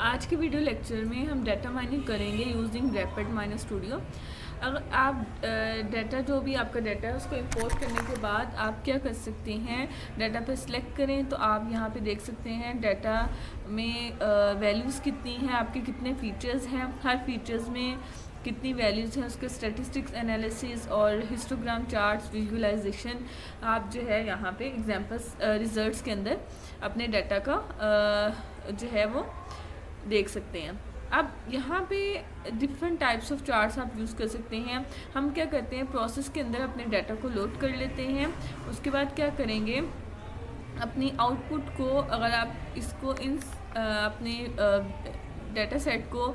आज के video lecture में हम डाटा माइनिंग करेंगे यूजिंग रैपिड माइनर स्टूडियो। अगर आप डाटा जो भी आपका डाटा है उसको इंपोर्ट करने के बाद आप क्या कर सकते हैं, डाटा पे सिलेक्ट करें तो आप यहाँ पे देख सकते हैं डाटा में वैल्यूज़ कितनी हैं, आपके कितने फीचर्स हैं, हर फीचर्स में कितनी वैल्यूज़ हैं, उसके स्टैटिस्टिक्स एनालिसिस और हिस्टोग्राम चार्ट्स विजुअलाइजेशन आप जो है यहाँ पे एग्जांपल्स रिजल्ट्स के अंदर अपने डाटा का जो है वो देख सकते हैं। अब यहाँ पे डिफरेंट टाइप्स ऑफ चार्ट्स आप यूज़ कर सकते हैं। हम क्या करते हैं, प्रोसेस के अंदर अपने डाटा को लोड कर लेते हैं। उसके बाद क्या करेंगे, अपनी आउटपुट को अगर आप इसको इन अपने डाटा सेट को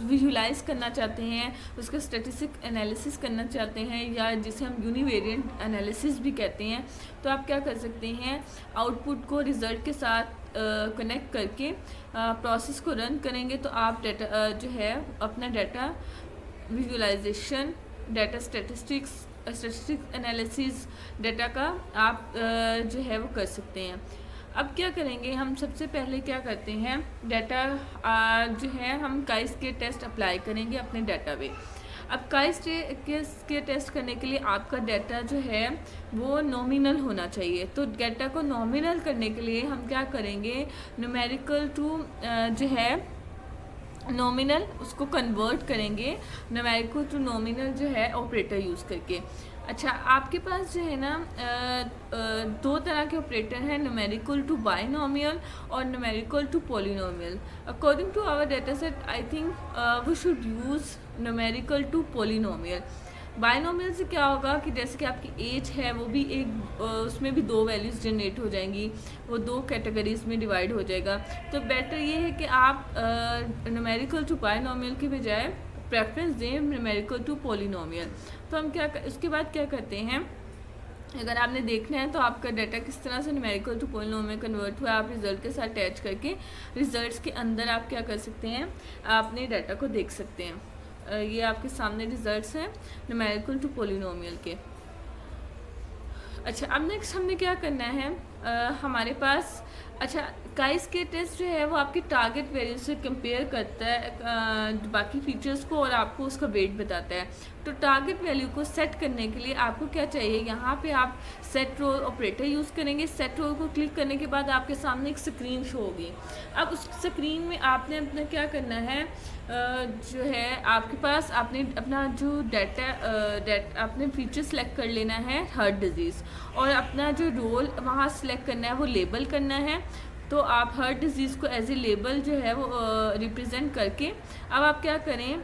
विजुलाइज करना चाहते हैं, उसका स्टैटिस्टिक एनालिसिस करना चाहते हैं या जिसे हम यूनिवेरिएंट एनालिसिस भी कहते हैं, तो आप क्या कर सकते हैं, आउटपुट को रिज़ल्ट के साथ कनेक्ट करके प्रोसेस को रन करेंगे तो आप डाटा जो है अपना data visualisation, data statistics analysis data का आप जो है वो कर सकते हैं। अब क्या करेंगे, हम सबसे पहले क्या करते हैं, डाटा जो है हम काइस के टेस्ट अप्लाई करेंगे अपने डाटा पे। अब काइस के टेस्ट करने के लिए आपका डाटा जो है वो नॉमिनल होना चाहिए। तो डाटा को नॉमिनल करने के लिए हम क्या करेंगे, न्यूमेरिकल टू जो है नॉमिनल उसको कन्वर्ट करेंगे न्यूमेरिकल टू नॉमिनल जो है ऑपरेटर यूज़ करके। अच्छा, आपके पास जो है ना दो तरह के ऑपरेटर हैं, न्यूमेरिकल टू बाइनोमियल और numerical to polynomial. According to our data set I think we should use numerical to polynomial. Binomial से क्या होगा कि जैसे कि आपकी एज है वो भी एक उसमें भी दो वैल्यूज़ जनरेट हो जाएंगी, वो दो कैटेगरीज में डिवाइड हो जाएगा। तो बेटर ये है कि आप न्यूमेरिकल टू बाइनोमियल के बजाय प्रेफरेंस दें न्यूमेरिकल टू पॉलिनोमियल। तो हम क्या इसके बाद क्या करते हैं, अगर आपने देखना है तो आपका डाटा किस तरह से न्यूमेरिकल टू पॉलिनोमियल कन्वर्ट हुआ, आप रिजल्ट के साथ अटैच करके रिजल्ट्स के अंदर आप क्या कर सकते हैं, अपने डाटा को देख सकते हैं। ये आपके सामने रिजल्ट्स हैं न्यूमेरिकल टू पॉलिनोमियल के। अच्छा, अब नेक्स्ट हमने क्या करना है, हमारे पास अच्छा काइस के टेस्ट जो है वो आपकी टारगेट वैल्यू से कंपेयर करता है बाकी फीचर्स को और आपको उसका वेट बताता है। तो टारगेट वैल्यू को सेट करने के लिए आपको क्या चाहिए, यहाँ पे आप सेट रोल ऑपरेटर यूज़ करेंगे। सेट रोल को क्लिक करने के बाद आपके सामने एक स्क्रीन शो होगी। अब उस स्क्रीन में आपने अपना क्या करना है, जो है आपके पास आपने अपना जो डाटा अपने फीचर सेलेक्ट कर लेना है, हार्ट डिजीज़, और अपना जो रोल वहाँ सेलेक्ट करना है वो लेबल करना है। तो आप हार्ट डिजीज़ को एज ए लेबल जो है वो रिप्रेजेंट करके अब आप क्या करें,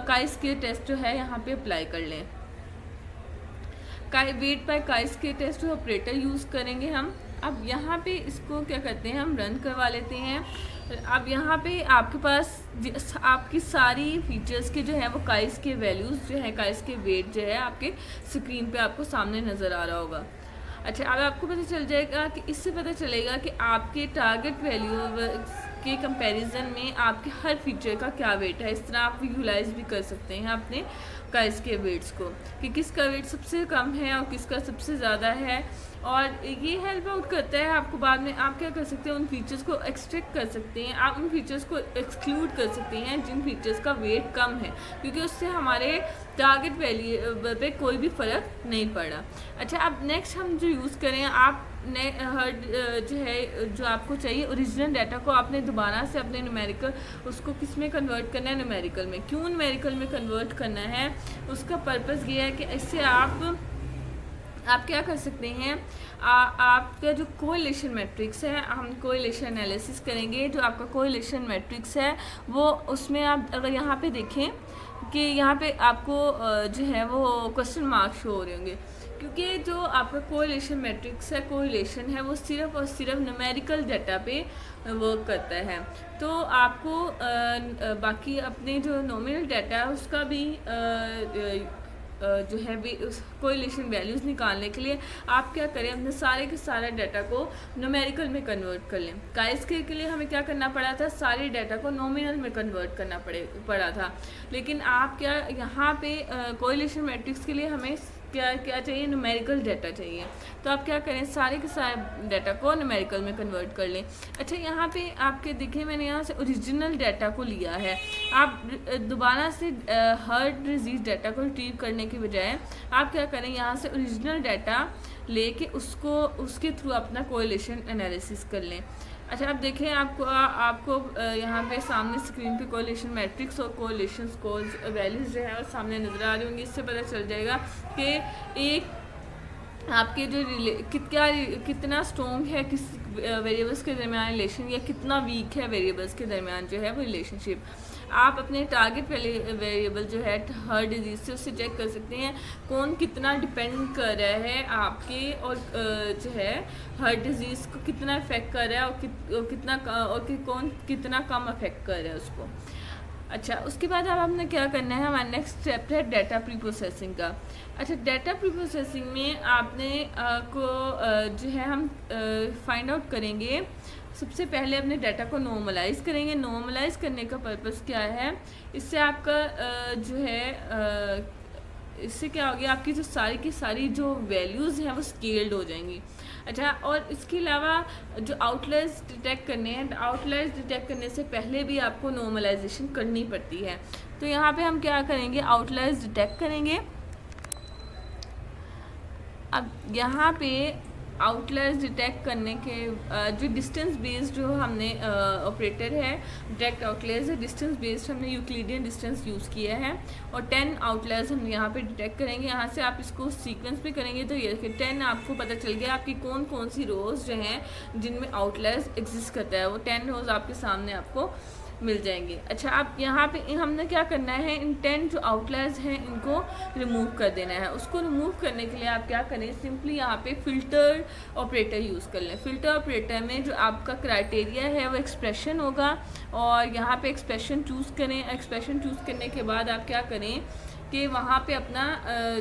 काइस के टेस्ट जो है यहाँ पे अप्लाई कर लें। वेट बाय काइस के टेस्ट ऑपरेटर यूज़ करेंगे हम। अब यहाँ पे इसको क्या करते हैं, हम रन करवा लेते हैं। अब यहाँ पे आपके पास आपकी सारी फीचर्स के जो है वो काइस के वैल्यूज़ जो है, काइस के वेट जो है आपके स्क्रीन पे आपको सामने नज़र आ रहा होगा। अच्छा, अब आपको पता चल जाएगा कि इससे पता चलेगा कि आपके टारगेट वैल्यू के कंपैरिजन में आपके हर फीचर का क्या वेट है। इस तरह आप विजुलाइज भी कर सकते हैं अपने काइस के वेट्स को कि किसका वेट सबसे कम है और किसका सबसे ज़्यादा है। और ये हेल्प आउट करता है आपको, बाद में आप क्या कर सकते हैं, उन फीचर्स को एक्सट्रैक्ट कर सकते हैं, आप उन फीचर्स को एक्सक्लूड कर सकते हैं जिन फीचर्स का वेट कम है, क्योंकि उससे हमारे टारगेट वैल्यू पे कोई भी फ़र्क नहीं पड़ा। अच्छा, अब नेक्स्ट हम जो यूज़ करें, आप ने हर जो है जो आपको चाहिए ओरिजिनल डाटा को आपने दोबारा से अपने न्यूमेरिकल उसको किस में कन्वर्ट करना है, न्यूमेरिकल में। क्यों न्यूमेरिकल में कन्वर्ट करना है, उसका पर्पस ये है कि इससे आप क्या कर सकते हैं, आपका जो कोरिलेशन मैट्रिक्स है, हम कोरिलेशन एनालिसिस करेंगे। जो आपका कोरिलेशन मैट्रिक्स है वो उसमें आप अगर यहाँ पे देखें कि यहाँ पे आपको जो है वो क्वेश्चन मार्क शो हो रहे होंगे, क्योंकि जो आपका कोरिलेशन मैट्रिक्स है, कोरिलेशन है, वो सिर्फ और सिर्फ न्यूमेरिकल डाटा पे वर्क करता है। तो आपको बाकी अपने जो नॉमिनल डाटा है उसका भी जो है कोरिलेशन वैल्यूज़ निकालने के लिए आप क्या करें, अपने सारे के सारा डाटा को नॉमिनल में कन्वर्ट कर लें। काइस के लिए हमें क्या करना पड़ा था, सारे डाटा को नॉमिनल में कन्वर्ट करना पड़ा था। लेकिन आप क्या यहाँ पे कोरिलेशन मैट्रिक्स के लिए हमें क्या क्या चाहिए, न्यूमेरिकल डाटा चाहिए। तो आप क्या करें, सारे के सारे डाटा को न्यूमेरिकल में कन्वर्ट कर लें। अच्छा, यहाँ पे आपके देखिए मैंने यहाँ से ओरिजिनल डाटा को लिया है। आप दोबारा से हर डिजीज डाटा को रिट्रीव करने के बजाय आप क्या करें, यहाँ से ओरिजिनल डाटा लेके उसको उसके थ्रू अपना कोरिलेशन एनालिसिस कर लें। अच्छा, अब देखें आपको यहाँ पे सामने स्क्रीन पे कोरिलेशन मैट्रिक्स और कोरिलेशन स्कोर्स वैल्यूज जो है वो सामने नज़र आ रही होंगी। इससे पता चल जाएगा कि एक आपके जो कितना स्ट्रॉन्ग है किस वेरिएबल्स के दरमियान रिलेशन, या कितना वीक है वेरिएबल्स के दरमियान जो है वो रिलेशनशिप। आप अपने टारगेट वेरिएबल जो है हर डिजीज़ से उससे चेक कर सकते हैं कौन कितना डिपेंड कर रहा है आपके, और जो है हर डिजीज़ को कितना इफेक्ट कर रहा है और कौन कितना कम इफेक्ट कर रहा है उसको। अच्छा, उसके बाद अब हमने क्या करना है, हमारा नेक्स्ट स्टेप है डाटा प्री प्रोसेसिंग का। अच्छा, डाटा प्री प्रोसेसिंग में आपने जो है हम फाइंड आउट करेंगे, सबसे पहले अपने डाटा को नॉर्मलाइज़ करेंगे। नॉर्मलाइज़ करने का पर्पस क्या है, इससे आपका जो है इससे क्या हो गया, आपकी जो सारी की सारी जो वैल्यूज़ हैं वो स्केल्ड हो जाएंगी। अच्छा, और इसके अलावा जो आउटलायर्स डिटेक्ट करने हैं, आउटलायर्स डिटेक्ट करने से पहले भी आपको नॉर्मलाइजेशन करनी पड़ती है। तो यहाँ पे हम क्या करेंगे, आउटलायर्स डिटेक्ट करेंगे। अब यहाँ पे आउटलायर्स डिटेक्ट करने के जो डिस्टेंस बेस्ड जो हमने ऑपरेटर है, डिटेक्ट आउटलायर्स है, डिस्टेंस बेस्ड हमने यूक्लिडियन डिस्टेंस यूज़ किया है, और 10 आउटलायर्स हम यहाँ पे डिटेक्ट करेंगे। यहाँ से आप इसको सीक्वेंस पे करेंगे तो ये देखिए 10 आपको पता चल गया आपकी कौन कौन सी रोज़ जो हैं जिनमें आउटलायर्स एग्जिस्ट करता है, वो 10 रोज़ आपके सामने आपको मिल जाएंगे। अच्छा, आप यहाँ पे हमने क्या करना है, इन 10 जो आउटलायर्स हैं इनको रिमूव कर देना है। उसको रिमूव करने के लिए आप क्या करें, सिंपली यहाँ पे फ़िल्टर ऑपरेटर यूज़ कर लें। फ़िल्टर ऑपरेटर में जो आपका क्राइटेरिया है वो एक्सप्रेशन होगा, और यहाँ पे एक्सप्रेशन चूज़ करें। एक्सप्रेशन चूज़ करने के बाद आप क्या करें कि वहाँ पे अपना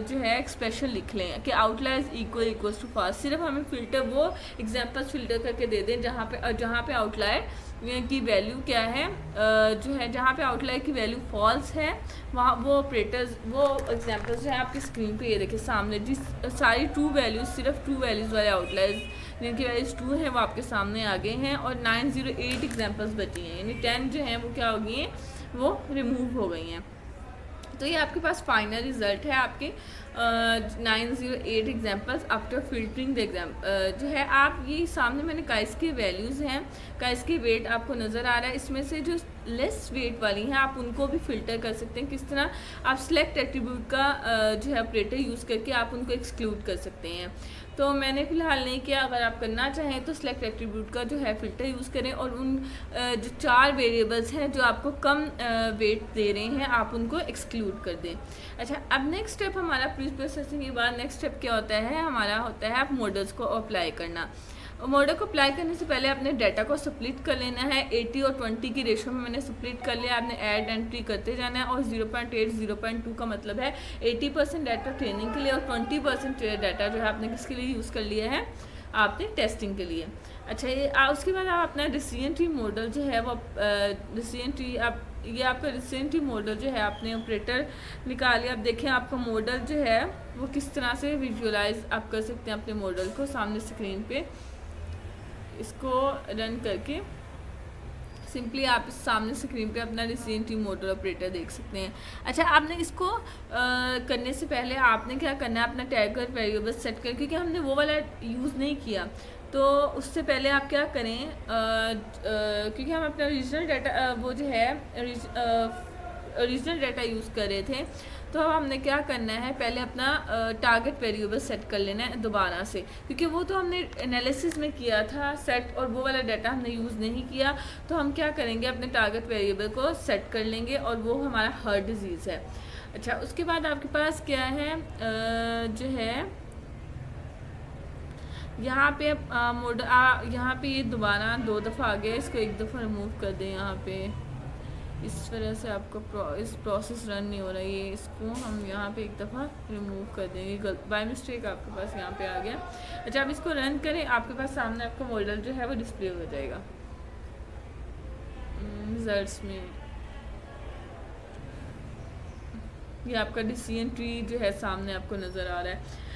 जो है एक्सप्रेशन लिख लें कि आउटलायर्स इक्वल्स टू फास्ट। सिर्फ हमें फ़िल्टर वो एग्जांपल्स फ़िल्टर करके दे दें जहाँ पे आउटलायर की वैल्यू क्या है, जो है जहाँ पे आउटलायर की वैल्यू फॉल्स है वहाँ वो ऑपरेटर्स वो एग्जांपल्स जो है आपकी स्क्रीन पे ये देखिए सामने, जिस सारी ट्रू वैल्यूज़, सिर्फ ट्रू वैल्यूज़ वाले आउटलायर्स जिनकी वैल्यूज़ 2 हैं वो आपके सामने आ गए हैं, और 908 एग्जांपल्स बची हैं, यानी 10 जो हैं वो क्या हो गई हैं, वो रिमूव हो गई हैं। तो ये आपके पास फाइनल रिजल्ट है आपके 908 examples after filtering the exam जो है। आप ये सामने मैंने काइस की वैल्यूज़ हैं, काइस की वेट आपको नज़र आ रहा है, इसमें से जो लेस वेट वाली हैं आप उनको भी फ़िल्टर कर सकते हैं। किस तरह, आप सिलेक्ट एट्रीब्यूट का जो है ऑपरेटर यूज़ करके आप उनको एक्सक्लूड कर सकते हैं। तो मैंने फ़िलहाल नहीं किया, अगर आप करना चाहें तो सिलेक्ट एट्रीब्यूट का जो है फ़िल्टर यूज़ करें, और उन जो 4 वेरिएबल्स हैं जो आपको कम वेट दे रहे हैं आप उनको एक्सक्लूड कर दें। अच्छा, अब नेक्स्ट स्टेप हमारा प्री प्रोसेसिंग के बाद नेक्स्ट स्टेप क्या होता है, हमारा होता है आप मॉडल्स को अप्लाई करना। मॉडल को अप्लाई करने से पहले अपने डाटा को स्प्लिट कर लेना है। 80 और 20 की रेशो में मैंने स्प्लिट कर लिया, आपने ऐड एंट्री करते जाना है। और 0.8 0.2 का मतलब है 80% डाटा ट्रेनिंग के लिए, और 20% डाटा जो है आपने किसके लिए यूज़ कर लिया है, आपने टेस्टिंग के लिए। अच्छा, ये उसके बाद आप अपना डिसीजन ट्री मॉडल जो है वो डिसीजन ट्री ये आपका डिसीजन ट्री मॉडल जो है आपने ऑपरेटर निकाल लिया। अब देखें आपका मॉडल जो है वो किस तरह से विजुअलाइज आप कर सकते हैं अपने मॉडल को सामने स्क्रीन पे। इसको रन करके सिंपली आप इस सामने स्क्रीन पे अपना डिसीजन ट्री मॉडल ऑपरेटर देख सकते हैं। अच्छा, आपने इसको करने से पहले आपने क्या करना है, अपना टारगेट वेरिएबल सेट कर, क्योंकि हमने वो वाला यूज़ नहीं किया, तो उससे पहले आप क्या करें, क्योंकि हम अपना ओरिजिनल डाटा वो जो है ओरिजिनल डाटा यूज़ कर रहे थे, तो अब हमने क्या करना है, पहले अपना टारगेट वेरिएबल सेट कर लेना है दोबारा से, क्योंकि वो तो हमने एनालिसिस में किया था सेट, और वो वाला डाटा हमने यूज़ नहीं किया। तो हम क्या करेंगे, अपने टारगेट वेरिएबल को सेट कर लेंगे, और वो हमारा हर डिजीज़ है। अच्छा, उसके बाद आपके पास क्या है, जो है यहाँ पे मॉडल यहाँ पे ये दोबारा 2 दफ़ा आ गया, इसको 1 दफ़ा रिमूव कर दें। यहाँ पे इस वजह से आपका इस प्रोसेस रन नहीं हो रहा है, ये इसको हम यहाँ पे 1 दफ़ा रिमूव कर देंगे, बाय मिस्टेक आपके पास यहाँ पे आ गया। अच्छा, आप इसको रन करें, आपके पास सामने आपका मॉडल जो है वो डिस्प्ले हो जाएगा रिजल्ट्स में। ये आपका डिसीजन ट्री जो है सामने आपको नज़र आ रहा है।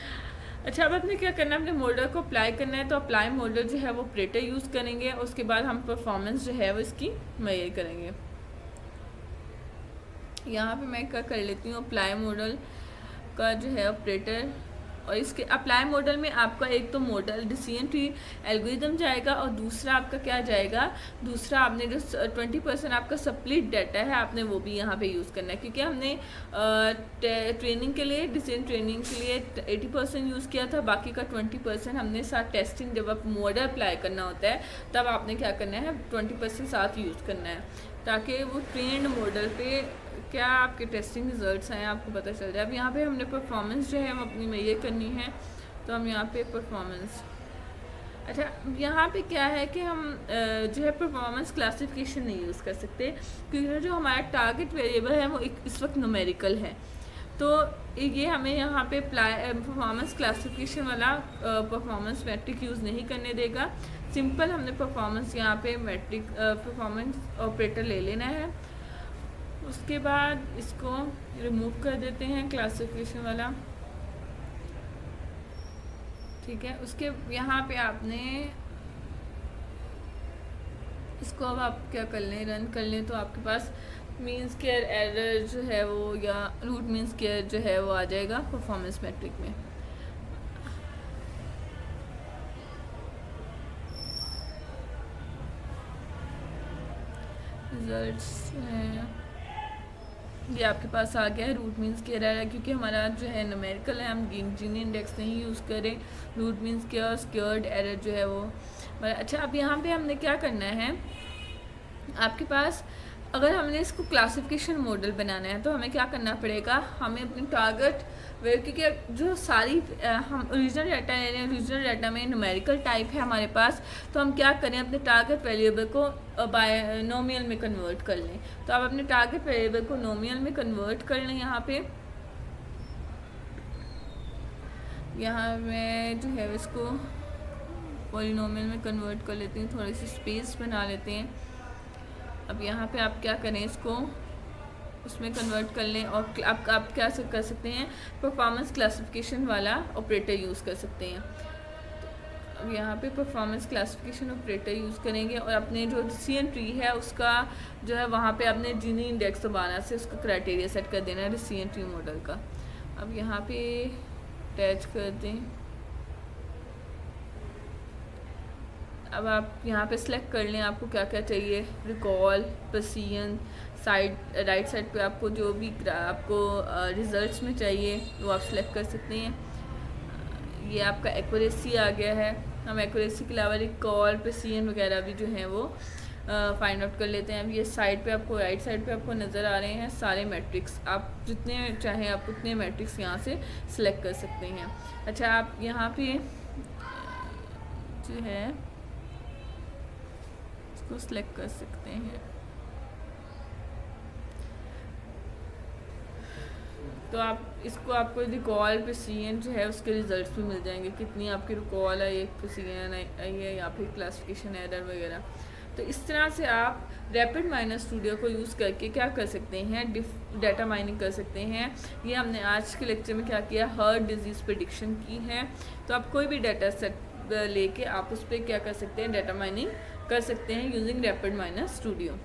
अच्छा, अब आपने क्या करना है, अपने मॉडल को अप्लाई करना है। तो अप्लाई मॉडल जो है वो ऑपरेटर यूज़ करेंगे, उसके बाद हम परफॉर्मेंस जो है वो इसकी मेजर करेंगे। यहाँ पे मैं क्या कर लेती हूँ, अप्लाई मॉडल का जो है ऑपरेटर, और इसके अप्लाई मॉडल में आपका एक तो मॉडल डिसीजन ट्री एल्गोरिदम जाएगा, और दूसरा आपका क्या जाएगा, दूसरा आपने जो 20% आपका स्प्लिट डाटा है आपने वो भी यहाँ पे यूज़ करना है, क्योंकि हमने ट्रेनिंग के लिए, डिसीजन ट्रेनिंग के लिए 80% यूज़ किया था, बाकी का 20% हमने साथ टेस्टिंग, जब आप मॉडल अप्लाई करना होता है तब आपने क्या करना है, 20% साथ यूज़ करना है, ताकि वो ट्रेंड मॉडल पे क्या आपके टेस्टिंग रिजल्ट्स हैं आपको पता चल जाए। अब यहाँ पे हमने परफॉर्मेंस जो है हम अपनी मेजर करनी है, तो हम यहाँ पे परफॉर्मेंस, अच्छा यहाँ पे क्या है कि हम जो है परफॉर्मेंस क्लासिफिकेशन नहीं यूज़ कर सकते, क्योंकि जो हमारा टारगेट वेरिएबल है वो इस वक्त न्यूमेरिकल है। तो ये हमें यहाँ पे परफॉर्मेंस क्लासिफिकेशन वाला परफॉर्मेंस मैट्रिक यूज़ नहीं करने देगा। सिंपल हमने परफॉर्मेंस यहाँ पे मैट्रिक परफॉर्मेंस ऑपरेटर ले लेना है। उसके बाद इसको रिमूव कर देते हैं क्लासिफिकेशन वाला, ठीक है। उसके यहाँ पे आपने इसको अब आप क्या कर लें, रन कर लें, तो आपके पास मीन स्क्वायर एरर जो है वो, या रूट मीन स्क्वायर जो है वो आ जाएगा परफॉर्मेंस मैट्रिक में। रिजल्ट्स हैं, ये आपके पास आ गया है, रूट मीन स्क्वायर एरर है, क्योंकि हमारा जो है न्यूमेरिकल है, हम जीनी इंडेक्स नहीं यूज़ करें, root mean square squared error जो है वो। अच्छा, अब यहाँ पे हमने क्या करना है, आपके पास अगर हमने इसको क्लासिफिकेशन मॉडल बनाना है तो हमें क्या करना पड़ेगा, हमें अपनी टारगेट क्योंकि जो सारी हम ओरिजिनल डाटा ले रहे हैं, ओरिजिनल डाटा में न्यूमेरिकल टाइप है हमारे पास, तो हम क्या करें, अपने टारगेट वेरिएबल को बाय नोमियल में कन्वर्ट कर लें। तो आप अपने टारगेट वेरिएबल को नोमियल में कन्वर्ट कर लें। यहाँ मैं जो है इसको पॉलिनोमियल में कन्वर्ट कर लेती हूँ, थोड़ी सी स्पेस बना लेते हैं। अब यहाँ पे आप क्या करें, इसको उसमें कन्वर्ट कर लें, और आप क्या कर सकते हैं, परफॉर्मेंस क्लासिफिकेशन वाला ऑपरेटर यूज़ कर सकते हैं। अब यहाँ पे परफॉर्मेंस क्लासिफिकेशन ऑपरेटर यूज़ करेंगे, और अपने जो डिसीजन ट्री है उसका जो है वहाँ पे आपने जीनी इंडेक्स दोबारा से उसका क्राइटेरिया सेट कर देना है डिसीजन ट्री मॉडल का। अब यहाँ पे अटैच कर दें। अब आप यहाँ पे सिलेक्ट कर लें आपको क्या क्या चाहिए, रिकॉल, प्रिसीजन, राइट साइड पे आपको जो भी आपको रिजल्ट्स में चाहिए वो आप सिलेक्ट कर सकते हैं। ये आपका एक्यूरेसी आ गया है, हम एक्यूरेसी के अलावा रिकॉल, प्रिसीजन वगैरह भी जो हैं वो फाइंड आउट कर लेते हैं। अब ये साइड पे आपको, राइट साइड पे आपको नज़र आ रहे हैं सारे मैट्रिक्स, आप जितने चाहें आप उतने मैट्रिक्स यहाँ से सिलेक्ट कर सकते हैं। अच्छा, आप यहाँ पे जो है इसको सिलेक्ट कर सकते हैं। तो आप इसको, आपको रिकॉल, प्रिसीजन जो है उसके रिजल्ट्स भी मिल जाएंगे, कितनी आपकी रिकॉल है, एक प्रिसीजन आई है, या फिर क्लासिफिकेशन एरर वगैरह। तो इस तरह से आप रैपिड माइनर स्टूडियो को यूज़ करके क्या कर सकते हैं, डाटा माइनिंग कर सकते हैं। ये हमने आज के लेक्चर में क्या किया, हार्ट डिजीज़ प्रेडिक्शन की है। तो आप कोई भी डाटा सेट लेके आप उस पर क्या कर सकते हैं, डाटा माइनिंग कर सकते हैं यूजिंग रैपिड माइनर स्टूडियो।